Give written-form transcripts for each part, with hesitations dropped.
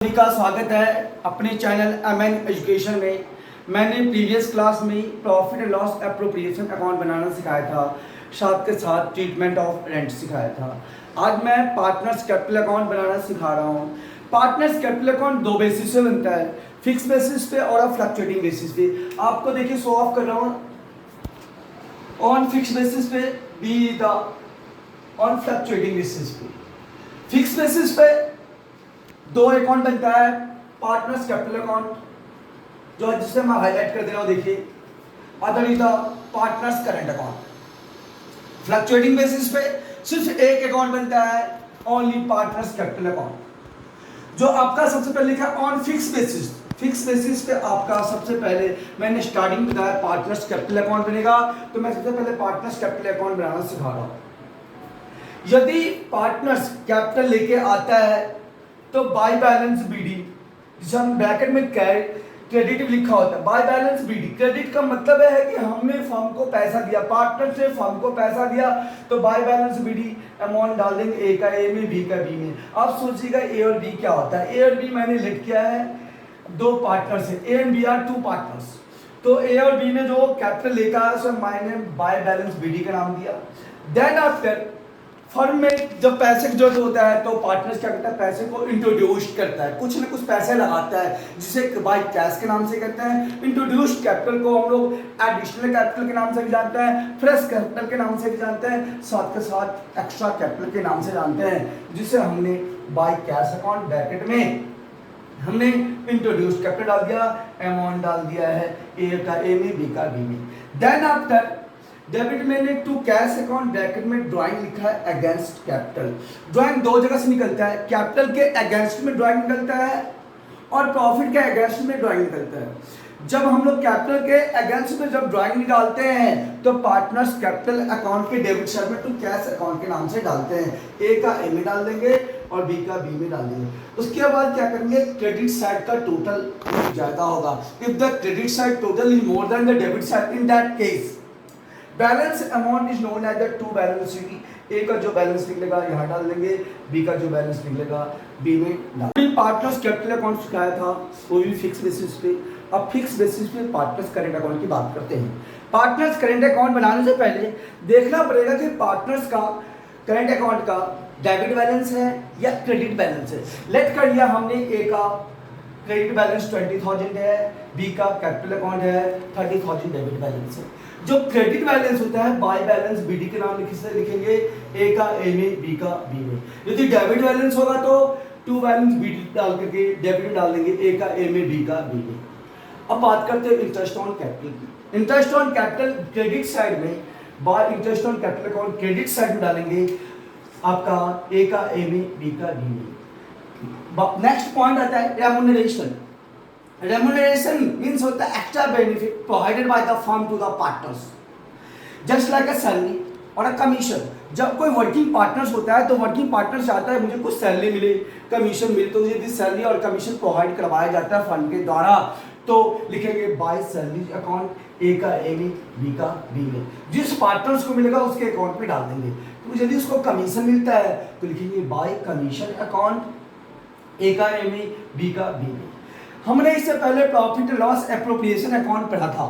सभी का स्वागत है अपने चैनल एमएन एजुकेशन में। मैंने प्रीवियस क्लास में profit and loss appropriation account बनाना सिखाया था, साथ के साथ ट्रीटमेंट ऑफ रेंट सिखाया था। आज मैं पार्टनर्स कैपिटल अकाउंट बनाना सिखा रहा हूँ। पार्टनर्स कैपिटल अकाउंट दो बेसिस पे बनता है, फिक्स बेसिस पे और फ्लक्चुएटिंग बेसिस पे। आपको देखिए शो ऑफ कर रहा हूँ। ऑन फिक्स बेसिस पे be the on fluctuating basis पे। फिक्स बेसिस पे दो अकाउंट बनता है, पार्टनर्स कैपिटल अकाउंट जो है जिसे मैं हाईलाइट कर दे रहा हूं, देखिए other is the partners current account. Fluctuating basis पे सिर्फ एक अकाउंट बनता है, ओनली पार्टनर्स कैपिटल अकाउंट। जो आपका सबसे पहले लिखा on fix basis, fix basis पे आपका सबसे पहले मैंने स्टार्टिंग में बताया पार्टनर्स कैपिटल अकाउंट बनेगा, तो मैं सबसे पहले पार्टनर्स कैपिटल अकाउंट बनाना सिखा रहा हूं। यदि पार्टनर्स कैपिटल लेके आता है तो बाय बैलेंस बीडी, जिसे हम ब्रैकेट में क्रेडिट लिखा होता है, बाय बैलेंस बीडी। क्रेडिट का मतलब है कि हमने फर्म को पैसा दिया, पार्टनर से फर्म को पैसा दिया, तो बाय बैलेंस बीडी अमाउंट डाल देंगे, ए का ए में, बी का बी में। आप सोचिएगा ए और बी क्या होता है। ए और बी मैंने लिख किया है, दो पार्टनर्स है, A and B are two partners. तो ए और बी ने जो कैपिटल लेकर आया उसे मैंने बाय बैलेंस बीडी का नाम दिया। देन आफ्टर फर्म में जब पैसे की जरूरत होता है तो पार्टनर्स क्या करता है, पैसे को इंट्रोड्यूस करता है, कुछ ना कुछ पैसे लगाता है, जिसे बाय कैश के नाम से कहते हैं। इंट्रोड्यूस्ड कैपिटल को हम लोग एडिशनल कैपिटल के नाम से भी जानते हैं, फ्रेश कैपिटल के नाम से भी जानते हैं, साथ के साथ एक्स्ट्रा कैपिटल के नाम से जानते हैं, जिसे हमने बाय कैश अकाउंट ब्रैकेट में हमने इंट्रोड्यूस्ड कैपिटल डाल दिया, अमाउंट डाल दिया है ए का ए में, बी का बी में। देन आफ्टर डेबिट मैंने टू कैश अकाउंट ब्रैकेट में ड्राइंग लिखा है अगेंस्ट कैपिटल। ड्राइंग दो जगह से निकलता है, कैपिटल के अगेंस्ट में ड्राइंग निकलता है और प्रॉफिट के अगेंस्ट में ड्राइंग निकलता है। जब हम लोग कैपिटल के अगेंस्ट में जब ड्राइंग निकालते हैं तो पार्टनर्स कैपिटल अकाउंट के डेबिट साइड में टू कैश अकाउंट के नाम से डालते हैं, ए का ए में डाल देंगे और बी का बी में डाल देंगे। उसके बाद क्या करेंगे, क्रेडिट साइड का टोटल ज्यादा होगा। If the credit side total is more than the debit side, in that case balance amount is known as the to balance sheet. ए का जो बैलेंस निकलेगा यहाँ डाल देंगे, बी का जो बैलेंस निकलेगा बी में डाल। पार्टनर्स कैपिटल अकाउंट सिखाया था, वो भी फिक्स बेसिस पे। अब फिक्स बेसिस पे पार्टनर्स करेंट अकाउंट की बात करते हैं। पार्टनर्स करेंट अकाउंट बनाने से पहले देखना पड़ेगा कि पार्टनर्स का करेंट अकाउंट का डेबिट बैलेंस है या क्रेडिट बैलेंस है। लेट कर लिया हमने ए का क्रेडिट बैलेंस 20,000 है, बी का कैपिटल अकाउंट है 30,000 डेबिट बैलेंस है। जो क्रेडिट बैलेंस होता है बाय बैलेंस बीडी के नाम से लिखेंगे, ए का ए में, बी का बी में। यदि डेबिट बैलेंस होगा तो टू बैलेंस बीडी डाल करके डेबिट में डाल देंगे, ए का ए में, बी का बी में। अब बात करते हैं इंटरेस्ट ऑन कैपिटल की। Interest on capital credit side में, by interest on capital account credit side में डालेंगे आपका ए का ए में, बी का बी में। नेक्स्ट पॉइंट आता है रेम्यूनरेशन। Remuneration means होता है extra benefit provided by the firm to the partners, just like a salary और a commission। जब कोई वर्किंग पार्टनर्स होता है तो वर्किंग पार्टनर चाहता है मुझे कुछ सैलरी मिले, कमीशन मिले, तो यदि सैलरी और कमीशन प्रोवाइड करवाया जाता है फंड के द्वारा तो लिखेंगे बाय सैलरी अकाउंट, ए का ए में, बी का बी में। जिस पार्टनर्स को मिलेगा उसके अकाउंट में डाल देंगे। तो यदि उसको कमीशन मिलता है तो लिखेंगे बाय कमीशन अकाउंट, ए का ए में, बी का बी में। हमने इससे पहले profit and loss appropriation account पढ़ा था।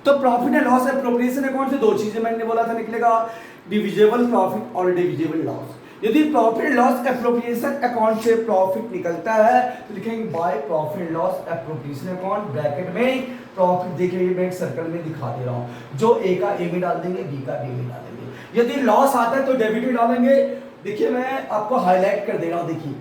तो profit and loss appropriation account से दो चीजें मैंने बोला था निकलेगा, डिविजिबल प्रॉफिट और डिविजिबल लॉस। यदि profit and loss appropriation account से प्रॉफिट निकलता है तो लिखेंगे by profit and loss appropriation account bracket में प्रॉफिट। देखिए मैं एक सर्कल में दिखा दे रहा हूँ, जो ए का ए में डाल देंगे, बी का बी में डालेंगे। यदि लॉस आता है तो डेबिट में डालेंगे। देखिए मैं आपको हाईलाइट कर दे रहा हूँ, देखिए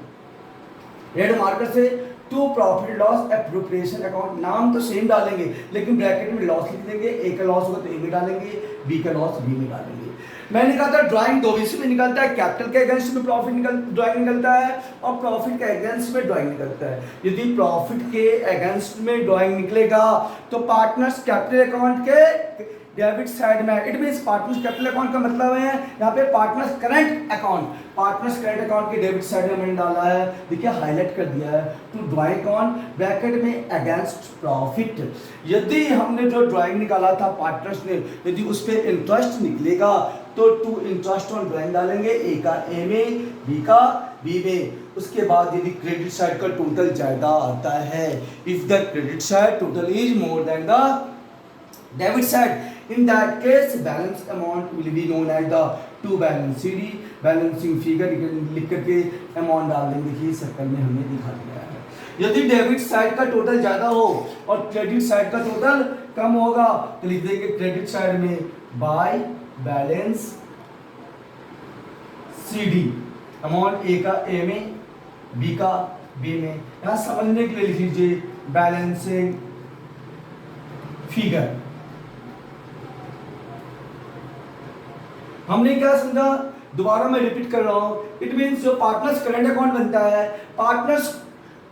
रेड मार्कर से to profit loss appropriation account. नाम तो सेम डालेंगे लेकिन ब्रैकेट में लॉस लिख देंगे, ए का लॉस होगा तो ए में डालेंगे, बी का लॉस बी में डालेंगे। मैंने कहा था ड्राइंग दो विषय में निकलता है, कैपिटल के अगेंस्ट में ड्राइंग निकलता है और प्रॉफिट के अगेंस्ट में ड्राइंग निकलता है। यदि प्रॉफिट के अगेंस्ट में ड्राइंग निकलेगा तो पार्टनर्स कैपिटल अकाउंट के डेबिट साइड में, it means partners capital account का मतलब है यहाँ पे partners current account, partners current account के डेबिट साइड में मैंने डाला है, देखिए हाईलाइट कर दिया है, टू ड्राइंग ऑन ब्रैकेट में अगेंस्ट प्रॉफिट। यदि हमने जो ड्राइंग निकाला था पार्टनर्स ने, यदि उस पर इंटरेस्ट निकलेगा तो टू इंटरेस्ट ऑन ड्राइंग डालेंगे, ए का ए में, बी का बी में। उसके बाद यदि क्रेडिट साइड का टोटल ज़्यादा आता है, if the credit side total is more than the debit side, in that case balance amount will be known as the to balance CD balancing figure लिख करके अमाउंट डाल देंगे। देखिए सर्कल में हमने दिखा दिया है। यदि डेबिट साइड का टोटल ज़्यादा हो और क्रेडिट साइड का टोटल कम होगा तो लिख देंगे क्रेडिट साइड में बाय बैलेंस सीडी, अमाउंट ए का ए में, बी का बी में। यहाँ समझने के लिए लिख लीजिए बैलेंसिंग फिगर। हमने क्या समझा, दोबारा मैं रिपीट कर रहा हूं, इट मीन्स जो पार्टनर्स करंट अकाउंट बनता है, पार्टनर्स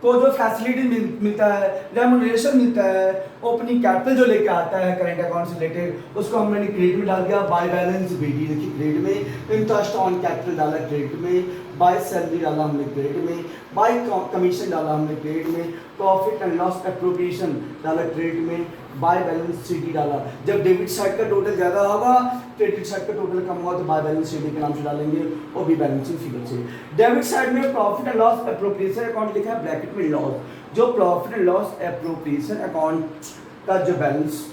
को जो फैसिलिटी मिलता है, रेम्यूनरेशन मिलता है, ओपनिंग कैपिटल जो लेके आता है करंट अकाउंट से रिलेटेड, उसको हमने क्रेडिट में डाल दिया बाय बैलेंस बीडी। देखिए क्रेडिट में, इंटरेस्ट ऑन कैपिटल डाला क्रेडिट में, बाय सैलरी डाला हमने क्रेडिट में, बाय कमीशन डाला हमने क्रेडिट में, प्रॉफिट एंड लॉस एप्रोप्रिएशन डाला क्रेडिट में, बाय बैलेंस सीडी डाला। जब डेबिट साइड का टोटल ज़्यादा होगा, क्रेडिट साइड का टोटल कम होगा तो बाय बैलेंस सीडी के नाम से डालेंगे और भी बैलेंसिंग फिगर से। डेबिट साइड में profit and loss appropriation account लिखा है ब्रैकेट में लॉस, जो profit and loss appropriation account का जो बैलेंस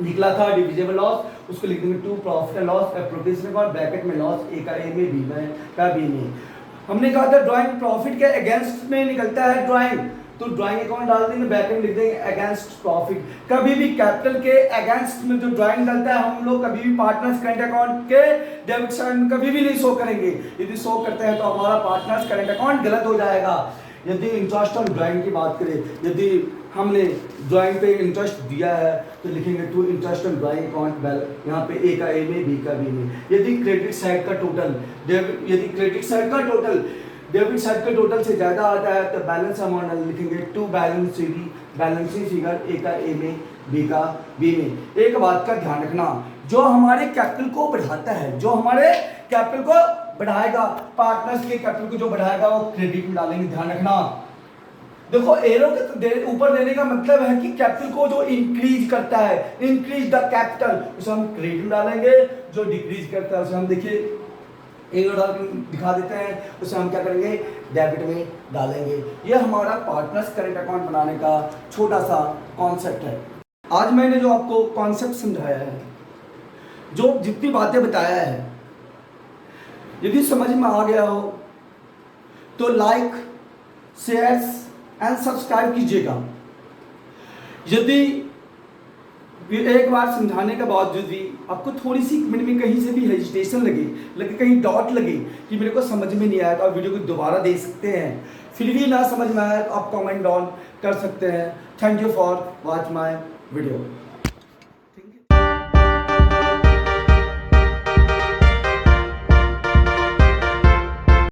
निकला था डिविजिबल लॉस, उसको लिख देंगे to profit and loss appropriation account bracket में लॉस ए का ए में, बी में का बी में। हमने कहा था ड्राइंग प्रॉफिट के अगेंस्ट में निकलता है ड्राइंग, तो ड्राइंग अकाउंट डाल देंगे, ब्रैकेट में लिख देंगे अगेंस्ट प्रॉफिट। कभी भी कैपिटल के अगेंस्ट में जो ड्राइंग डालता है हम लोग कभी भी पार्टनर्स करंट अकाउंट के डेबिट साइड में कभी भी नहीं शो करेंगे। यदि शो करते हैं तो हमारा पार्टनर्स करंट अकाउंट गलत हो जाएगा। यदि इंटरेस्ट ऑन ड्राइंग की बात करें, यदि हमने ड्राइंग पे इंटरेस्ट दिया है तो लिखेंगे to interest on drawing account, यहाँ पे ए का ए में, बी का बी में। यदि क्रेडिट साइड का टोटल डेबिट साइड के टोटल से ज़्यादा आता है तो बैलेंस अमाउंट लिखेंगे to balance CD balancing figure A का ए में, बी का बी में। एक बात का ध्यान रखना, जो हमारे कैपिटल को बढ़ाता है, जो हमारे कैपिटल को बढ़ाएगा, पार्टनर्स के कैपिटल को जो बढ़ाएगा वो क्रेडिट में डालेंगे। ध्यान रखना, देखो एरो के ऊपर देने का मतलब है कि कैपिटल को जो इंक्रीज करता है, इंक्रीज द कैपिटल, उसे हम क्रेडिट में डालेंगे। जो डिक्रीज करता है उसे हम देखिए एरो डाल के दिखा देते हैं, उसे हम क्या करेंगे डेबिट में डालेंगे। यह हमारा पार्टनर्स करंट अकाउंट बनाने का छोटा सा कॉन्सेप्ट है। आज मैंने जो आपको कॉन्सेप्ट समझाया है, जो जितनी बातें बताया है, यदि समझ में आ गया हो तो लाइक शेयर्स एंड सब्सक्राइब कीजिएगा। यदि एक बार समझाने के बावजूद भी आपको थोड़ी सी मिनट में कहीं से भी हेजिटेशन लगे कहीं डॉट लगे कि मेरे को समझ में नहीं आया, तो आप वीडियो को दोबारा देख सकते हैं। फिर भी ना समझ में आया तो आप कमेंट डाउन कर सकते हैं। Thank you for watch my video.